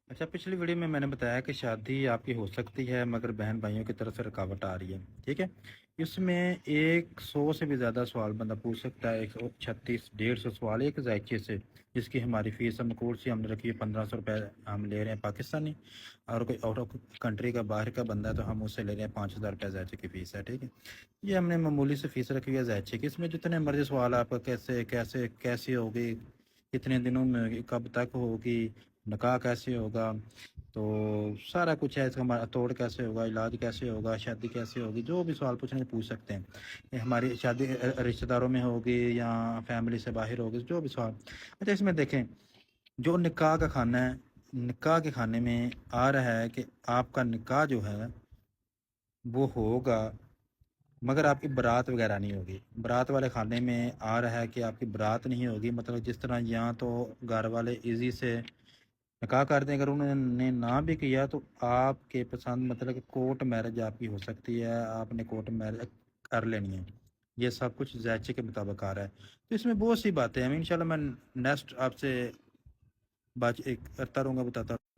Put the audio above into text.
اچھا، پچھلی ویڈیو میں نے بتایا کہ شادی آپ کی ہو سکتی ہے مگر بہن بھائیوں کی طرف سے رکاوٹ آ رہی ہے، ٹھیک ہے۔ اس میں 100 سے بھی زیادہ سوال بندہ پوچھ سکتا ہے، 136 150 سوال ایک ذائچے سے، جس کی ہماری فیس مقرر سی ہم نے رکھی ہے 1500 روپے ہم لے رہے ہیں پاکستانی، اور کوئی آؤٹ آف کنٹری کا باہر کا بندہ ہے تو ہم اس سے لے رہے ہیں 5000 روپے ذائچے کی فیس ہے، ٹھیک ہے۔ یہ ہم نے معمولی سے فیس رکھی ہے ذائچے کی، اس میں جتنے مرضی سوال آپ کا کیسے ہوگی، کتنے دنوں میں ہوگی، کب تک ہوگی، نکاح کیسے ہوگا، تو سارا کچھ ہے، اس کا توڑ کیسے ہوگا، علاج کیسے ہوگا، شادی کیسے ہوگی، جو بھی سوال پوچھنے پوچھ سکتے ہیں۔ یہ ہماری شادی رشتہ داروں میں ہوگی یا فیملی سے باہر ہوگی، جو بھی سوال۔ اچھا، اس میں دیکھیں جو نکاح کا کھانا ہے، نکاح کے کھانے میں آ رہا ہے کہ آپ کا نکاح جو ہے وہ ہوگا مگر آپ کی برات وغیرہ نہیں ہوگی۔ برات والے کھانے میں آ رہا ہے کہ آپ کی برات نہیں ہوگی، مطلب جس طرح یہاں تو گھر والے ایزی سے نکاح کر دیں، اگر انہوں نے نہ بھی کیا تو آپ کے پسند، مطلب کہ کورٹ میرج آپ کی ہو سکتی ہے، آپ نے کورٹ میرج کر لینی ہے۔ یہ سب کچھ ذائچے کے مطابق آ رہا ہے، تو اس میں بہت سی باتیں ہیں، انشاءاللہ میں نیکسٹ آپ سے بات ایک کرتا رہوں گا، بتاتا رہوں گا۔